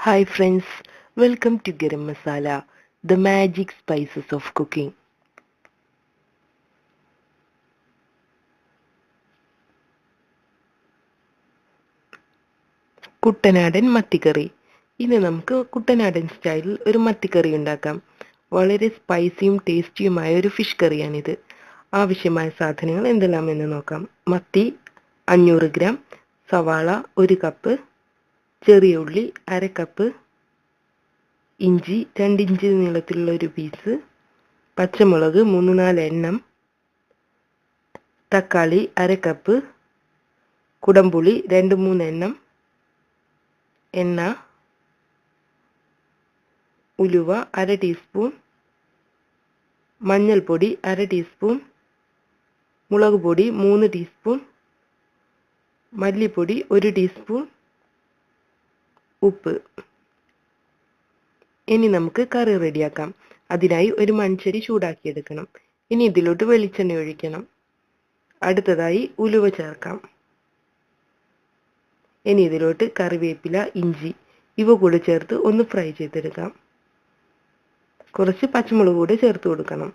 Hi friends, welcome to Garam Masala, the magic spices of cooking. കുട്ടനാടൻ മത്തിക്കറി. ഇന്ന് നമുക്ക് കുട്ടനാടൻ സ്റ്റൈലിൽ ഒരു മത്തിക്കറി ഉണ്ടാക്കാം. വളരെ സ്പൈസിയും ടേസ്റ്റിയുമായ ഒരു ഫിഷ് കറിയാണിത്. ആവശ്യമായ സാധനങ്ങൾ എന്തെല്ലാമെന്ന് നോക്കാം. മത്തി 500 ഗ്രാം, സവാള 1 കപ്പ്, ചെറിയ ഉള്ളി 1/2 കപ്പ്, ഇഞ്ചി 2 ഇഞ്ച് നീളത്തിലുള്ള ഒരു പീസ്, പച്ചമുളക് 3-4 എണ്ണം, തക്കാളി 1/2 കപ്പ്, കുടംപുളി 2-3 എണ്ണം, എണ്ണ, ഉലുവ 1/2 ടീസ്പൂൺ, മഞ്ഞൾപ്പൊടി 1/2 ടീസ്പൂൺ, മുളക് പൊടി 3 ടീസ്പൂൺ, മല്ലിപ്പൊടി 1 ടീസ്പൂൺ, ഉപ്പ്. ഇനി നമുക്ക് കറി റെഡിയാക്കാം. അതിനായി ഒരു മൺചട്ടി ചൂടാക്കിയെടുക്കണം. ഇനി ഇതിലോട്ട് വെളിച്ചെണ്ണ ഒഴിക്കണം. അടുത്തതായി ഉലുവ ചേർക്കാം. ഇനി ഇതിലോട്ട് കറിവേപ്പില, ഇഞ്ചി ഇവ കൂടെ ചേർത്ത് ഒന്ന് ഫ്രൈ ചെയ്തെടുക്കാം. കുറച്ച് പച്ചമുളക് കൂടെ ചേർത്ത് കൊടുക്കണം.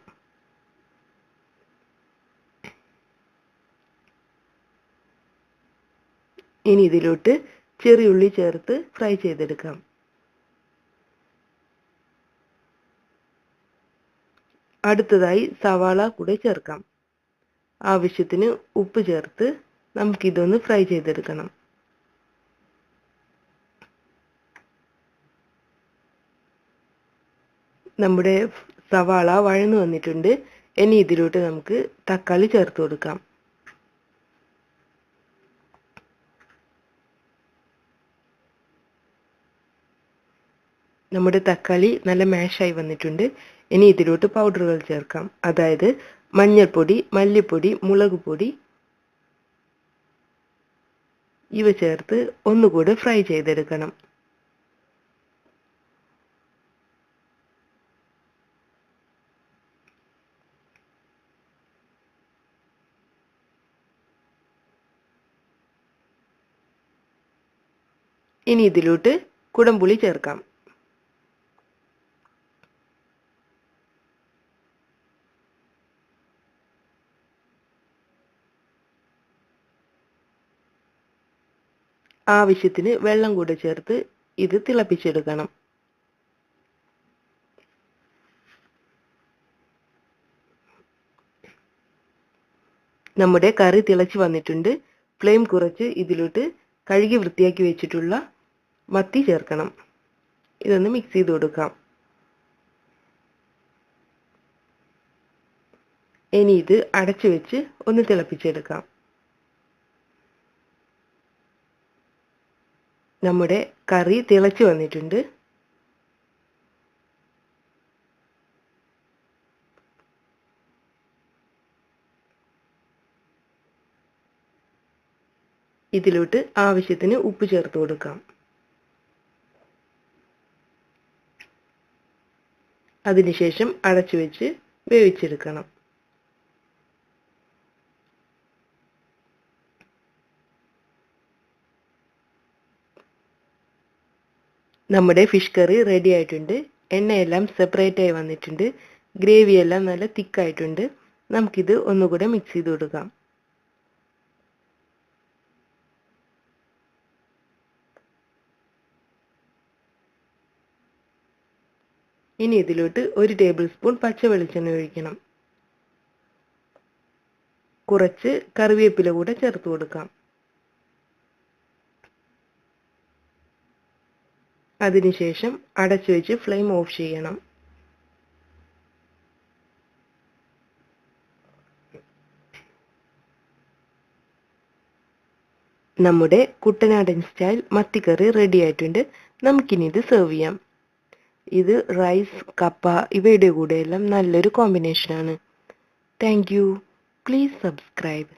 ഇനി ഇതിലോട്ട് ചെറിയ ഉള്ളി ചേർത്ത് ഫ്രൈ ചെയ്തെടുക്കാം. അടുത്തതായി സവാള കൂടെ ചേർക്കാം. ആവശ്യത്തിന് ഉപ്പ് ചേർത്ത് നമുക്കിതൊന്ന് ഫ്രൈ ചെയ്തെടുക്കണം. നമ്മുടെ സവാള വഴന്നു വന്നിട്ടുണ്ട്. ഇനി ഇതിലോട്ട് നമുക്ക് തക്കാളി ചേർത്ത് കൊടുക്കാം. നമ്മുടെ തക്കാളി നല്ല മാഷായി വന്നിട്ടുണ്ട്. ഇനി ഇതിലോട്ട് പൗഡറുകൾ ചേർക്കാം. അതായത് മഞ്ഞൾപ്പൊടി, മല്ലിപ്പൊടി, മുളക് പൊടി ഇവ ചേർത്ത് ഒന്നുകൂടെ ഫ്രൈ ചെയ്തെടുക്കണം. ഇനി ഇതിലോട്ട് കുടംപുളി ചേർക്കാം. ആവശ്യത്തിന് വെള്ളം കൂടെ ചേർത്ത് ഇത് തിളപ്പിച്ചെടുക്കണം. നമ്മുടെ കറി തിളച്ച് വന്നിട്ടുണ്ട്. ഫ്ലെയിം കുറച്ച് ഇതിലോട്ട് കഴുകി വൃത്തിയാക്കി വെച്ചിട്ടുള്ള മത്തി ചേർക്കണം. ഇതൊന്ന് മിക്സ് ചെയ്ത് കൊടുക്കാം. ഇനി ഇത് അടച്ചു വെച്ച് ഒന്ന് തിളപ്പിച്ചെടുക്കാം. നമ്മുടെ കറി തിളച്ച് വന്നിട്ടുണ്ട്. ഇതിലോട്ട് ആവശ്യത്തിന് ഉപ്പ് ചേർത്ത് കൊടുക്കാം. അതിനുശേഷം അടച്ചു വെച്ച് വേവിച്ചെടുക്കണം. നമ്മുടെ ഫിഷ് കറി റെഡി ആയിട്ടുണ്ട്. എണ്ണയെല്ലാം സെപ്പറേറ്റ് ആയി വന്നിട്ടുണ്ട്. ഗ്രേവി എല്ലാം നല്ല തിക്കായിട്ടുണ്ട്. നമുക്കിത് ഒന്നുകൂടെ മിക്സ് ചെയ്ത് കൊടുക്കാം. ഇനി ഇതിലോട്ട് 1 ടേബിൾ സ്പൂൺ പച്ച വെളിച്ചെണ്ണ ഒഴിക്കണം. കുറച്ച് കറിവേപ്പില കൂടെ ചേർത്ത് കൊടുക്കാം. അതിനുശേഷം അടച്ചു വെച്ച് ഫ്ലെയിം ഓഫ് ചെയ്യണം. നമ്മുടെ കുട്ടനാടൻ സ്റ്റൈൽ മത്തിക്കറി റെഡി ആയിട്ടുണ്ട്. നമുക്കിനി ഇത് സെർവ് ചെയ്യാം. ഇത് റൈസ്, കപ്പ ഇവയുടെ കൂടെയെല്ലാം നല്ലൊരു കോമ്പിനേഷനാണ്. Thank you. Please subscribe.